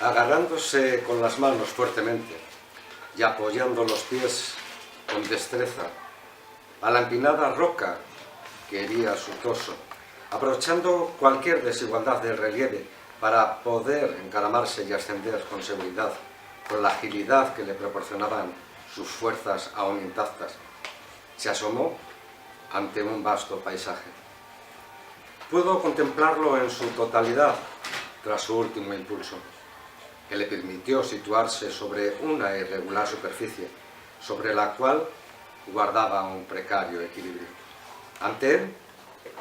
Agarrándose con las manos fuertemente y apoyando los pies con destreza a la empinada roca que hería su torso, aprovechando cualquier desigualdad del relieve para poder encaramarse y ascender con seguridad, con la agilidad que le proporcionaban sus fuerzas aún intactas, se asomó ante un vasto paisaje. Pudo contemplarlo en su totalidad tras su último impulso, que le permitió situarse sobre una irregular superficie, sobre la cual guardaba un precario equilibrio. Ante él,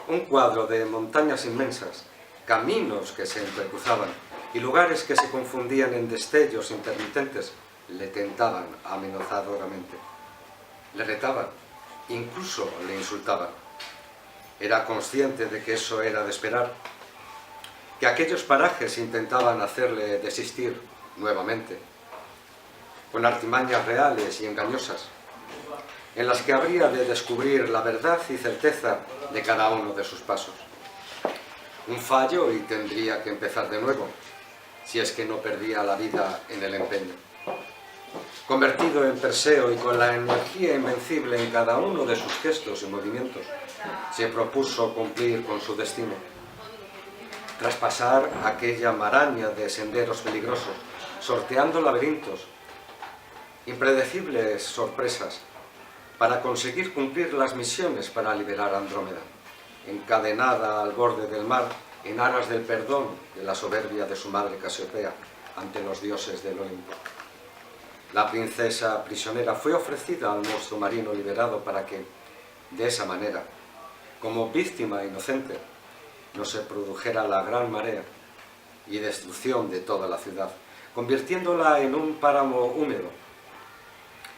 un cuadro de montañas inmensas, caminos que se entrecruzaban y lugares que se confundían en destellos intermitentes, le tentaban amenazadoramente. Le retaban, incluso le insultaban. Era consciente de que eso era de esperar, que aquellos parajes intentaban hacerle desistir nuevamente, con artimañas reales y engañosas, en las que habría de descubrir la verdad y certeza de cada uno de sus pasos. Un fallo y tendría que empezar de nuevo, si es que no perdía la vida en el empeño. Convertido en Perseo y con la energía invencible en cada uno de sus gestos y movimientos, se propuso cumplir con su destino. Traspasar aquella maraña de senderos peligrosos, sorteando laberintos, impredecibles sorpresas, para conseguir cumplir las misiones para liberar a Andrómeda, encadenada al borde del mar en aras del perdón de la soberbia de su madre Casiopea ante los dioses del Olimpo. La princesa prisionera fue ofrecida al monstruo marino liberado para que, de esa manera, como víctima inocente, no se produjera la gran marea y destrucción de toda la ciudad, convirtiéndola en un páramo húmedo.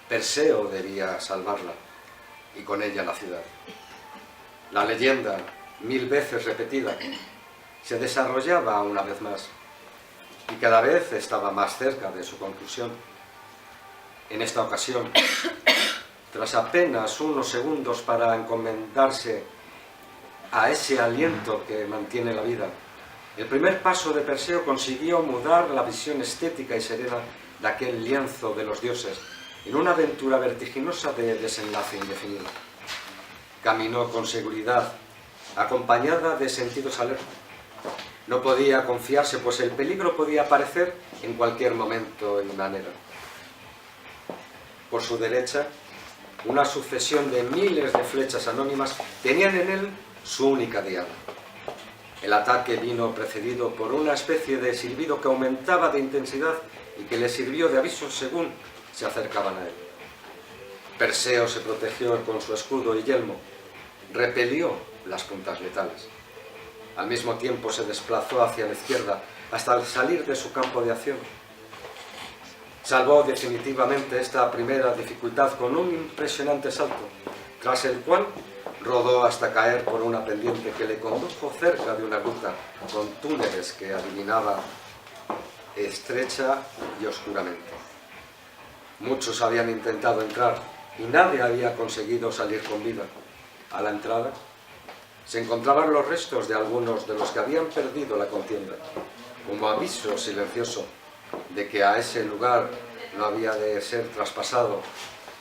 Perseo debía salvarla, y con ella la ciudad. La leyenda, 1000 veces repetida, se desarrollaba una vez más, y cada vez estaba más cerca de su conclusión. En esta ocasión, tras apenas unos segundos para encomendarse a ese aliento que mantiene la vida, el primer paso de Perseo consiguió mudar la visión estética y serena de aquel lienzo de los dioses en una aventura vertiginosa de desenlace indefinido. Caminó con seguridad, acompañada de sentidos alerta. No podía confiarse, pues el peligro podía aparecer en cualquier momento y manera. Por su derecha, una sucesión de miles de flechas anónimas tenían en él su única diana. El ataque vino precedido por una especie de silbido que aumentaba de intensidad y que le sirvió de aviso según se acercaban a él. Perseo se protegió con su escudo y yelmo, repelió las puntas letales. Al mismo tiempo se desplazó hacia la izquierda hasta salir de su campo de acción. Salvó definitivamente esta primera dificultad con un impresionante salto, tras el cual rodó hasta caer por una pendiente que le condujo cerca de una gruta con túneles que adivinaba estrecha y oscuramente. Muchos habían intentado entrar y nadie había conseguido salir con vida. A la entrada se encontraban los restos de algunos de los que habían perdido la contienda, como aviso silencioso de que a ese lugar no había de ser traspasado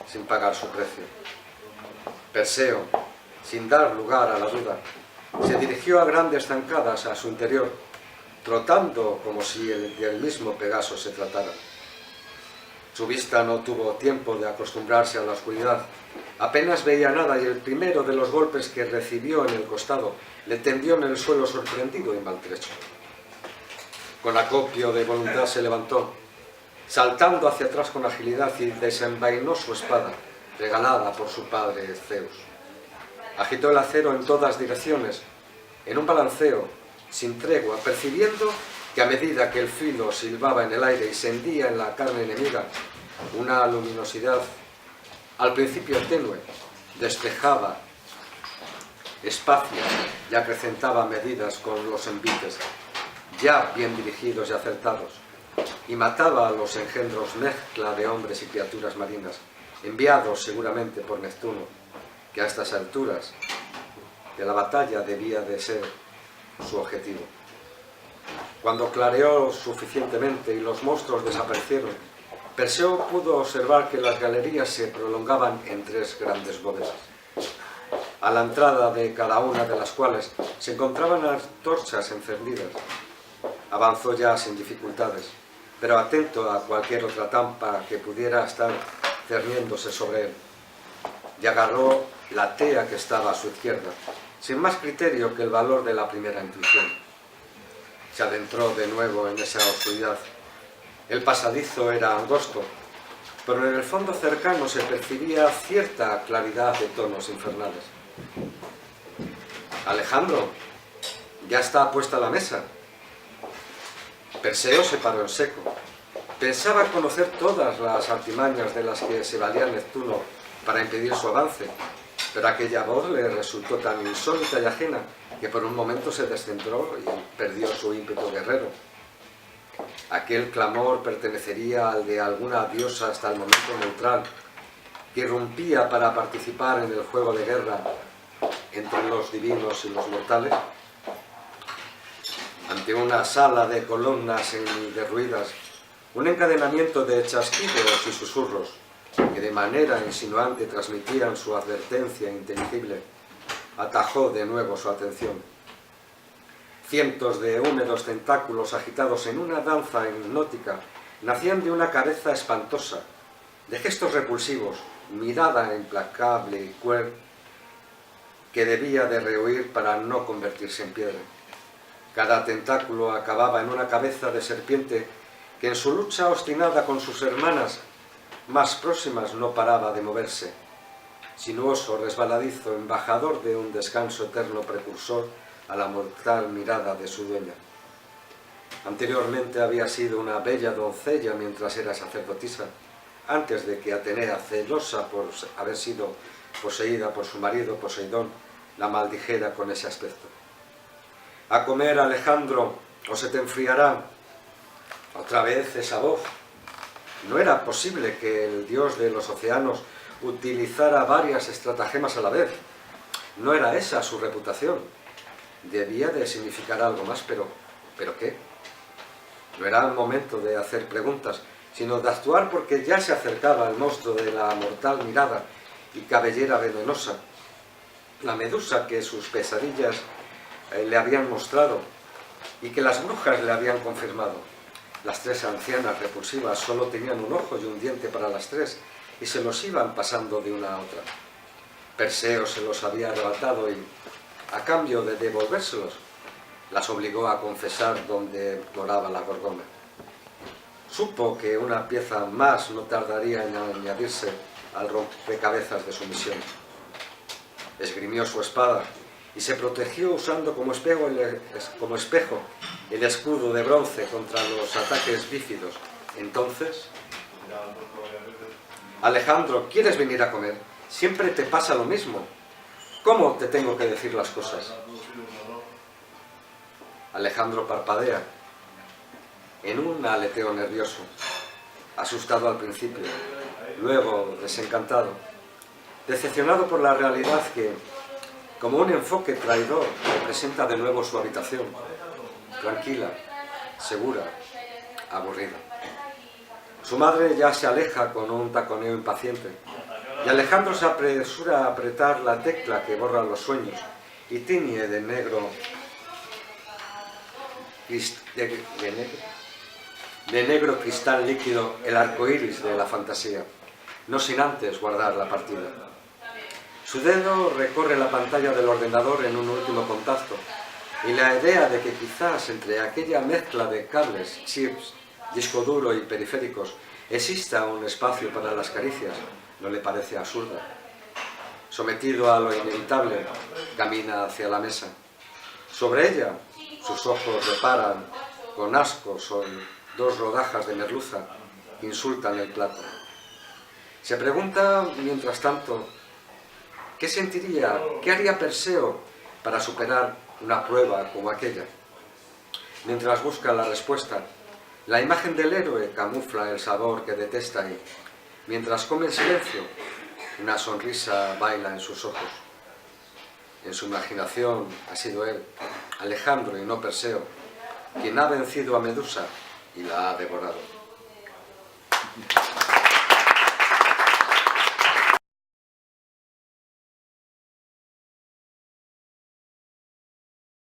sin pagar su precio. Perseo, sin dar lugar a la duda, se dirigió a grandes zancadas a su interior, trotando como si del mismo Pegaso se tratara. Su vista no tuvo tiempo de acostumbrarse a la oscuridad. Apenas veía nada y el primero de los golpes que recibió en el costado le tendió en el suelo sorprendido y maltrecho. Con acopio de voluntad se levantó, saltando hacia atrás con agilidad, y desenvainó su espada, regalada por su padre Zeus. Agitó el acero en todas direcciones, en un balanceo, sin tregua, percibiendo que a medida que el filo silbaba en el aire y se hendía en la carne enemiga, una luminosidad, al principio tenue, despejaba espacios y acrecentaba medidas con los envites, ya bien dirigidos y acertados, y mataba a los engendros mezcla de hombres y criaturas marinas, enviados seguramente por Neptuno, que a estas alturas de la batalla debía de ser su objetivo. Cuando clareó suficientemente y los monstruos desaparecieron, Perseo pudo observar que las galerías se prolongaban en 3 grandes bóvedas, a la entrada de cada una de las cuales se encontraban antorchas encendidas. Avanzó ya sin dificultades, pero atento a cualquier otra trampa que pudiera estar cerniéndose sobre él, y agarró la tea que estaba a su izquierda, sin más criterio que el valor de la primera intuición. Se adentró de nuevo en esa oscuridad. El pasadizo era angosto, pero en el fondo cercano se percibía cierta claridad de tonos infernales. «Alejandro, ya está puesta la mesa». Perseo se paró en seco. Pensaba conocer todas las artimañas de las que se valía Neptuno para impedir su avance, pero aquella voz le resultó tan insólita y ajena que por un momento se descentró y perdió su ímpetu guerrero. Aquel clamor pertenecería al de alguna diosa hasta el momento neutral, que irrumpía para participar en el juego de guerra entre los divinos y los mortales. Ante una sala de columnas derruidas, un encadenamiento de chasquidos y susurros, que de manera insinuante transmitían su advertencia inteligible, atajó de nuevo su atención. Cientos de húmedos tentáculos agitados en una danza hipnótica nacían de una cabeza espantosa, de gestos repulsivos, mirada implacable y cruel, que debía de rehuir para no convertirse en piedra. Cada tentáculo acababa en una cabeza de serpiente que en su lucha obstinada con sus hermanas más próximas no paraba de moverse, sinuoso, resbaladizo, embajador de un descanso eterno precursor a la mortal mirada de su dueña. Anteriormente había sido una bella doncella mientras era sacerdotisa, antes de que Atenea, celosa por haber sido poseída por su marido Poseidón, la maldijera con ese aspecto. «A comer, Alejandro, o se te enfriará». Otra vez esa voz. No era posible que el dios de los océanos utilizara varias estratagemas a la vez. No era esa su reputación. Debía de significar algo más, pero ¿qué? No era el momento de hacer preguntas, sino de actuar, porque ya se acercaba el monstruo de la mortal mirada y cabellera venenosa, la medusa que sus pesadillas le habían mostrado y que las brujas le habían confirmado. Las 3 ancianas repulsivas solo tenían un ojo y un diente para las 3 y se los iban pasando de una a otra. Perseo se los había arrebatado y, a cambio de devolvérselos, las obligó a confesar dónde moraba la gorgona. Supo que una pieza más no tardaría en añadirse al rompecabezas de su misión. Esgrimió su espada y se protegió usando como espejo el escudo de bronce contra los ataques bífidos. Entonces: «Alejandro, ¿quieres venir a comer? Siempre te pasa lo mismo. ¿Cómo te tengo que decir las cosas?». Alejandro parpadea, en un aleteo nervioso, asustado al principio, luego desencantado, decepcionado por la realidad que, como un enfoque traidor, representa de nuevo su habitación, tranquila, segura, aburrida. Su madre ya se aleja con un taconeo impaciente, y Alejandro se apresura a apretar la tecla que borra los sueños y tiñe de negro cristal líquido el arco iris de la fantasía, no sin antes guardar la partida. Su dedo recorre la pantalla del ordenador en un último contacto, y la idea de que quizás entre aquella mezcla de cables, chips, disco duro y periféricos exista un espacio para las caricias no le parece absurda. Sometido a lo inevitable, camina hacia la mesa. Sobre ella, sus ojos reparan con asco sobre 2 rodajas de merluza que insultan el plato. Se pregunta, mientras tanto, ¿qué sentiría, qué haría Perseo para superar una prueba como aquella? Mientras busca la respuesta, la imagen del héroe camufla el sabor que detesta y, mientras come en silencio, una sonrisa baila en sus ojos. En su imaginación ha sido él, Alejandro y no Perseo, quien ha vencido a Medusa y la ha devorado.